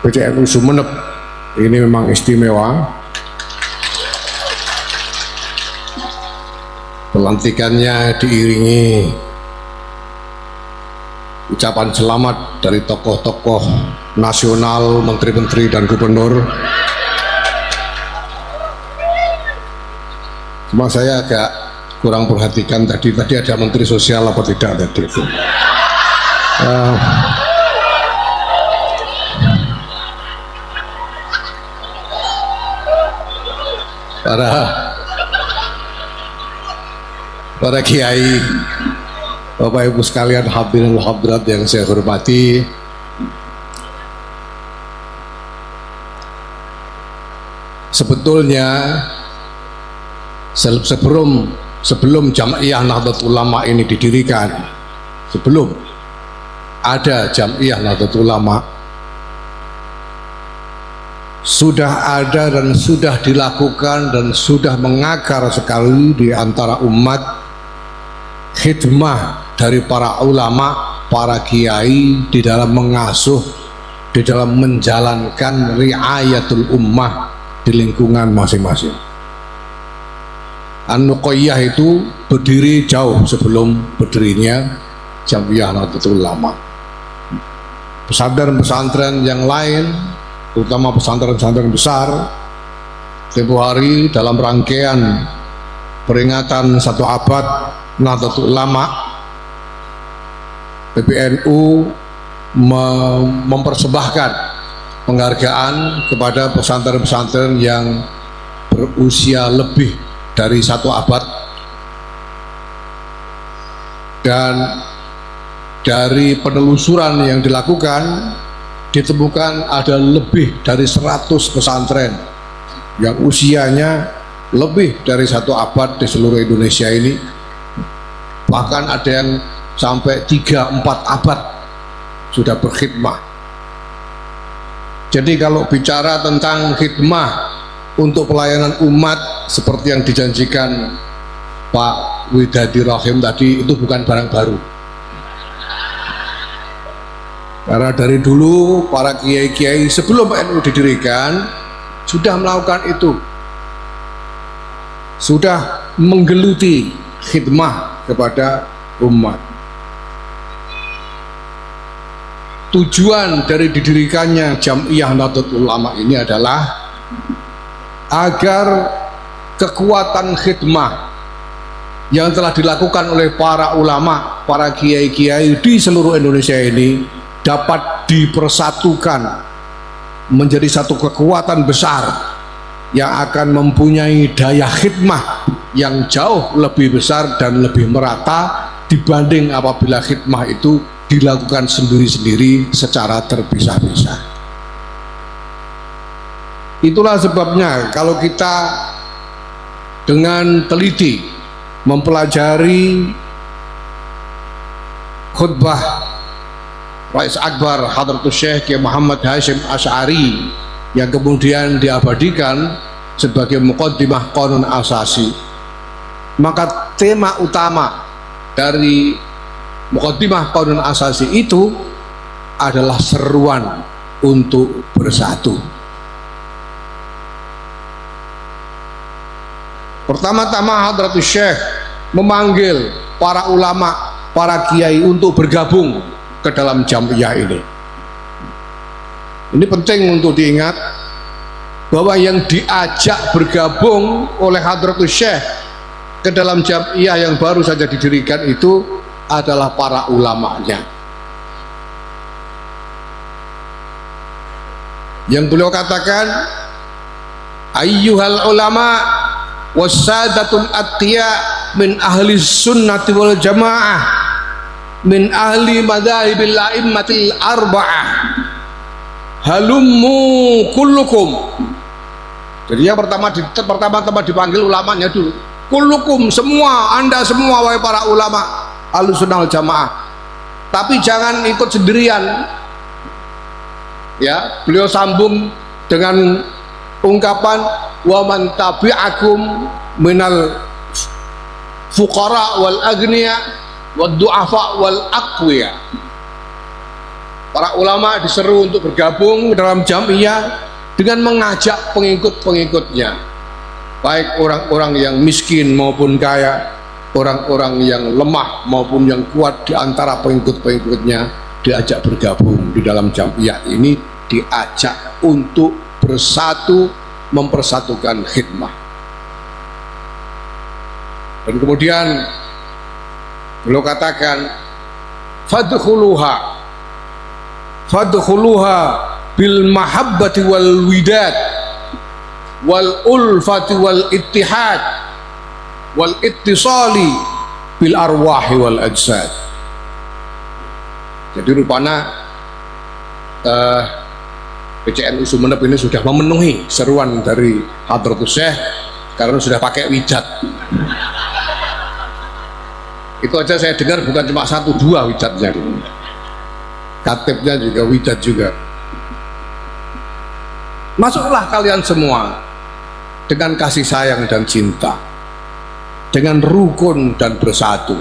PCNU Sumeneb ini memang istimewa. Pelantikannya diiringi ucapan selamat dari tokoh-tokoh nasional, menteri-menteri dan gubernur. Cuma saya agak kurang perhatikan tadi ada menteri sosial apa tidak tadi itu. Para kiai, Bapak Ibu sekalian, hadirin hadirat yang saya hormati, sebetulnya sebelum Jam'iyah Nahdlatul Ulama ini didirikan, sebelum ada Jam'iyah Nahdlatul Ulama, sudah ada dan sudah dilakukan dan sudah mengakar sekali di antara umat khidmah dari para ulama, para kiai di dalam mengasuh, di dalam menjalankan riayatul ummah di lingkungan masing-masing. An-Nuqayyah itu berdiri jauh sebelum berdirinya Jam'iyah Nahdlatul Ulama. Pesantren-pesantren yang lain, terutama pesantren-pesantren besar, tempo hari dalam rangkaian peringatan 1 abad Nahdlatul Ulama, PBNU mempersembahkan penghargaan kepada pesantren-pesantren yang berusia lebih dari 1 abad, dan dari penelusuran yang dilakukan ditemukan ada lebih dari 100 pesantren yang usianya lebih dari 1 abad di seluruh Indonesia ini. Bahkan ada yang sampai 3-4 abad sudah berkhidmah. Jadi kalau bicara tentang khidmah untuk pelayanan umat seperti yang dijanjikan Pak Widadi Rahim tadi, itu bukan barang baru. Karena dari dulu para kiai-kiai sebelum NU didirikan sudah melakukan itu, sudah menggeluti khidmah kepada umat. Tujuan dari didirikannya Jam'iyah Nahdlatul Ulama ini adalah agar kekuatan khidmah yang telah dilakukan oleh para ulama, para kiai-kiai di seluruh Indonesia ini dapat dipersatukan menjadi satu kekuatan besar yang akan mempunyai daya khidmah yang jauh lebih besar dan lebih merata dibanding apabila khidmah itu dilakukan sendiri-sendiri secara terpisah-pisah. Itulah sebabnya kalau kita dengan teliti mempelajari khutbah Rais Akbar Hadratus Syekh Kiai Muhammad Hasyim Asy'ari yang kemudian diabadikan sebagai muqaddimah Qanun Asasi, maka tema utama dari muqaddimah Qanun Asasi itu adalah seruan untuk bersatu. Pertama-tama Hadratus Syekh memanggil para ulama, para kiai untuk bergabung ke dalam Jam'iyah ini. Ini penting untuk diingat bahwa yang diajak bergabung oleh Hadratus Syekh ke dalam Jam'iyah yang baru saja didirikan itu adalah para ulamanya. Yang beliau katakan, ayyuhal ulama wassadatul atqiya min ahli sunnati wal jamaah min ahli madhahibil a'immatil arba'ah halummu kullukum. Jadi yang pertama-tama dipanggil ulamanya dulu, kullukum, semua, anda semua wahai para ulama Ahlussunnah wal Jamaah. Tapi jangan ikut sendirian. Ya, beliau sambung dengan ungkapan wa man tabi'akum minal fuqara wal agniya wad du'afa wal aqwiya. para ulama diseru untuk bergabung dalam Jam'iyah dengan mengajak pengikut-pengikutnya, baik orang-orang yang miskin maupun kaya, orang-orang yang lemah maupun yang kuat di antara pengikut-pengikutnya, diajak bergabung di dalam Jam'iyah ini, diajak untuk bersatu, mempersatukan khidmah. Dan kemudian beliau katakan, fadkhuluha bil mahabbati wal widad wal ulfati wal ittihad wal ittisali bil arwahi wal ajsad. Jadi rupanya PCNU Sumeneb ini sudah memenuhi seruan dari Hadratus Syekh karena sudah pakai wijat. Itu aja saya dengar bukan cuma 1-2 wijatnya, katibnya juga wijat juga. Masuklah kalian semua dengan kasih sayang dan cinta, dengan rukun dan bersatu,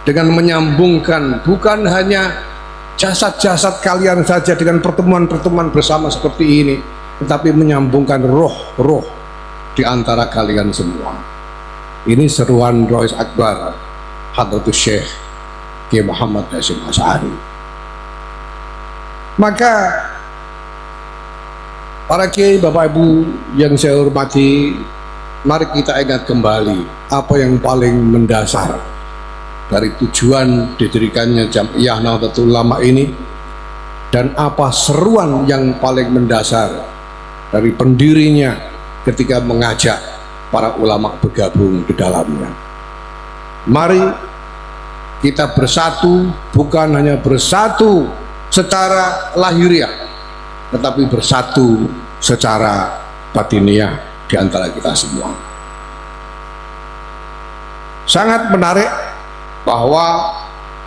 dengan menyambungkan bukan hanya jasad-jasad kalian saja dengan pertemuan-pertemuan bersama seperti ini, tetapi menyambungkan roh-roh di antara kalian semua. Ini seruan Rais Akbar Hadratus Syekh Kiai Muhammad Hasyim Asy'ari. Maka para kiai, bapak ibu yang saya hormati, mari kita ingat kembali apa yang paling mendasar dari tujuan didirikannya Jam'iyah Nahdlatul Ulama ini, dan apa seruan yang paling mendasar dari pendirinya ketika mengajak para ulama bergabung di dalamnya. Mari kita bersatu, bukan hanya bersatu secara lahiriah, tetapi bersatu secara batiniah di antara kita semua. Sangat menarik bahwa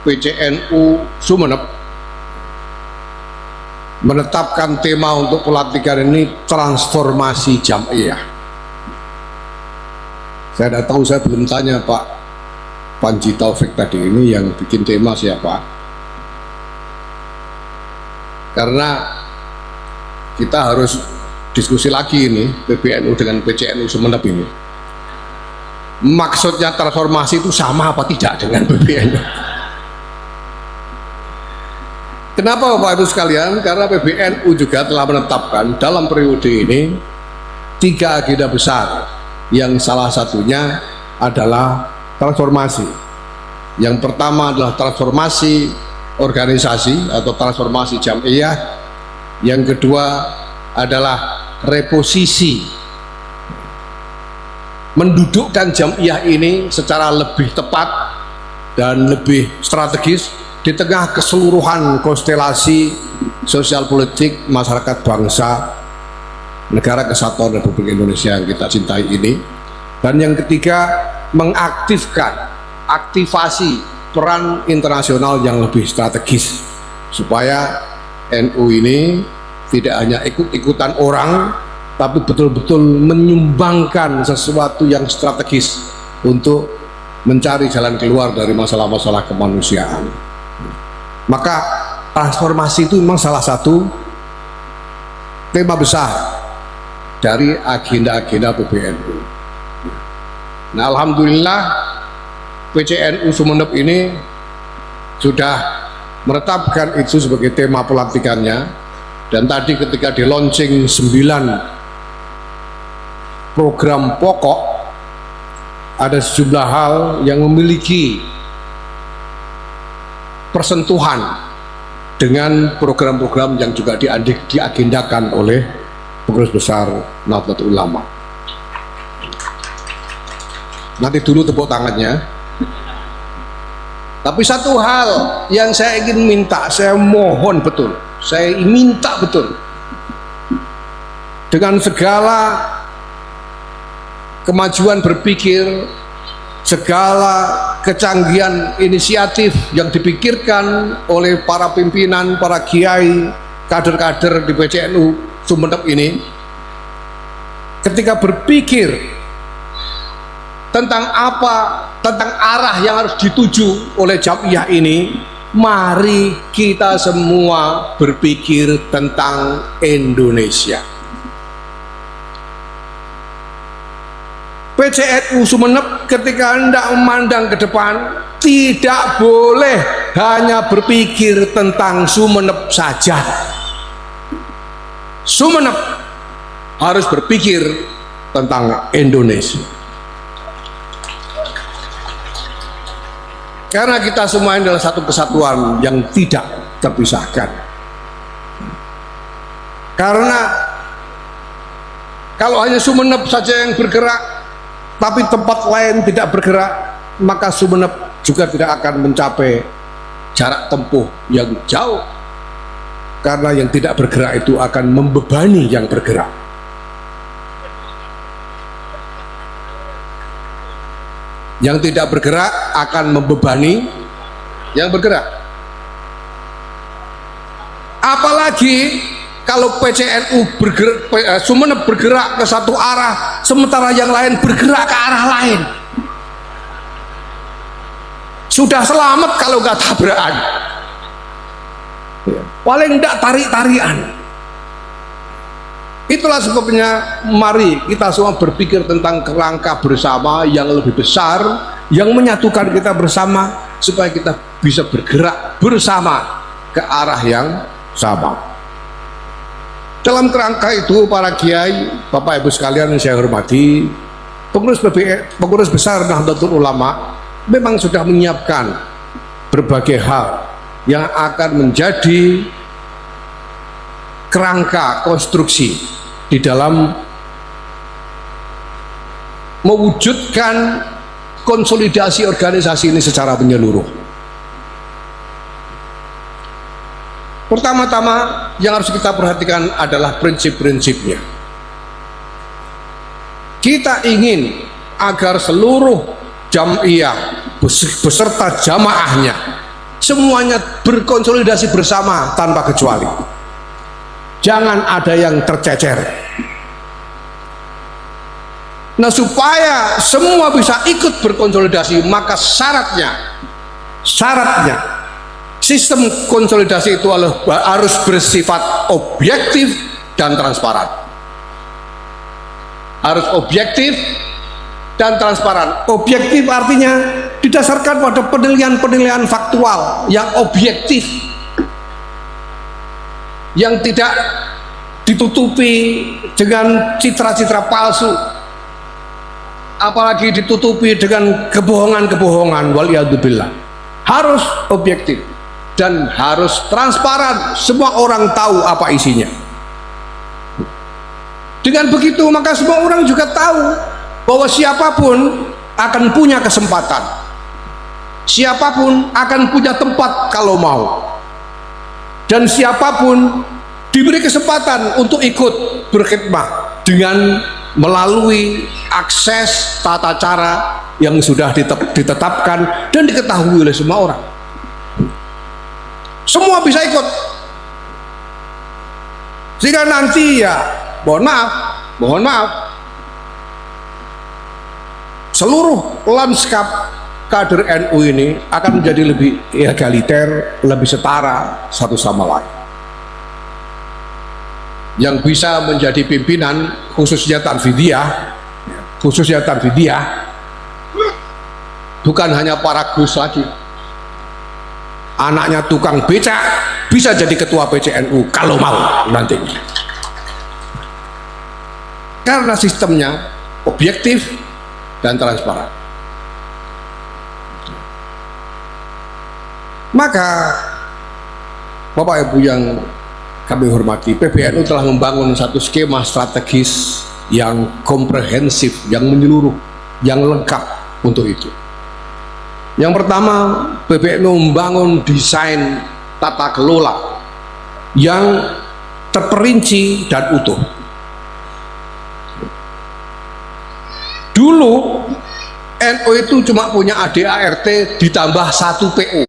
PCNU Sumeneb menetapkan tema untuk pelantikan ini transformasi Jam'iyah. Saya tidak tahu, saya belum tanya Pak Panji Taufik tadi, ini yang bikin tema siapa? Karena kita harus diskusi lagi ini, PBNU dengan PCNU Sumeneb ini, maksudnya transformasi itu sama apa tidak dengan PBNU. Kenapa Bapak Ibu sekalian? Karena PBNU juga telah menetapkan dalam periode ini 3 agenda besar, yang salah satunya adalah transformasi. Yang pertama adalah transformasi organisasi atau transformasi Jam'iyah. Yang kedua adalah reposisi, mendudukkan Jam'iyah ini secara lebih tepat dan lebih strategis di tengah keseluruhan konstelasi sosial politik masyarakat bangsa negara kesatuan Republik Indonesia yang kita cintai ini. Dan yang ketiga, mengaktifkan aktivasi peran internasional yang lebih strategis supaya NU ini tidak hanya ikut-ikutan orang, tapi betul-betul menyumbangkan sesuatu yang strategis untuk mencari jalan keluar dari masalah-masalah kemanusiaan. Maka transformasi itu memang salah satu tema besar dari agenda-agenda PBNU. Nah, alhamdulillah PCNU Sumeneb ini sudah menetapkan itu sebagai tema pelantikannya, dan tadi ketika di launching 9 program pokok, ada sejumlah hal yang memiliki persentuhan dengan program-program yang juga diagendakan oleh pengurus besar Nahdlatul Ulama. Nanti dulu tepuk tangannya. Tapi satu hal yang saya ingin minta, saya mohon betul, saya minta betul, dengan segala kemajuan berpikir, segala kecanggihan inisiatif yang dipikirkan oleh para pimpinan, para kiai, kader-kader di PCNU Sumeneb ini, ketika berpikir tentang arah yang harus dituju oleh Jam'iyah ini, mari kita semua berpikir tentang Indonesia. PCNU Sumeneb ketika hendak memandang ke depan tidak boleh hanya berpikir tentang Sumeneb saja. Sumeneb harus berpikir tentang Indonesia. Karena kita semua adalah satu kesatuan yang tidak terpisahkan. Karena kalau hanya Sumeneb saja yang bergerak tapi tempat lain tidak bergerak, maka Sumeneb juga tidak akan mencapai jarak tempuh yang jauh, karena yang tidak bergerak itu akan membebani yang bergerak. Yang tidak bergerak akan membebani yang bergerak. Apalagi kalau PCNU bergerak, Sumeneb bergerak ke satu arah, sementara yang lain bergerak ke arah lain. Sudah selamat kalau nggak tabrakan, paling tidak tarik-tarian. Itulah sebabnya mari kita semua berpikir tentang kerangka bersama yang lebih besar, yang menyatukan kita bersama, supaya kita bisa bergerak bersama ke arah yang sama. Dalam kerangka itu, para kiai, bapak ibu sekalian yang saya hormati, pengurus besar Nahdlatul Ulama memang sudah menyiapkan berbagai hal yang akan menjadi kerangka konstruksi di dalam mewujudkan konsolidasi organisasi ini secara menyeluruh. Pertama-tama yang harus kita perhatikan adalah prinsip-prinsipnya. Kita ingin agar seluruh jamiah beserta jamaahnya semuanya berkonsolidasi bersama tanpa kecuali. Jangan ada yang tercecer. Nah, supaya semua bisa ikut berkonsolidasi, maka syaratnya sistem konsolidasi itu harus bersifat objektif dan transparan. Harus objektif dan transparan. Objektif artinya didasarkan pada penilaian-penilaian faktual yang objektif, yang tidak ditutupi dengan citra-citra palsu, apalagi ditutupi dengan kebohongan-kebohongan. Waliyadzubillah. Harus objektif dan harus transparan, semua orang tahu apa isinya. Dengan begitu maka semua orang juga tahu bahwa siapapun akan punya kesempatan, siapapun akan punya tempat kalau mau, dan siapapun diberi kesempatan untuk ikut berkhidmat dengan melalui akses tata cara yang sudah ditetapkan dan diketahui oleh semua orang. Semua bisa ikut, sehingga nanti ya mohon maaf seluruh lanskap kader NU ini akan menjadi lebih egaliter, lebih setara satu sama lain. Yang bisa menjadi pimpinan khususnya Tanfidiyah bukan hanya para Gus lagi. Anaknya tukang becak bisa jadi ketua PCNU kalau mau nanti, karena sistemnya objektif dan transparan. Maka Bapak Ibu yang kami hormati, PBNU telah membangun satu skema strategis yang komprehensif, yang menyeluruh, yang lengkap untuk itu. Yang pertama, PBNU membangun desain tata kelola yang terperinci dan utuh. Dulu NU itu cuma punya ADART ditambah 1 PO.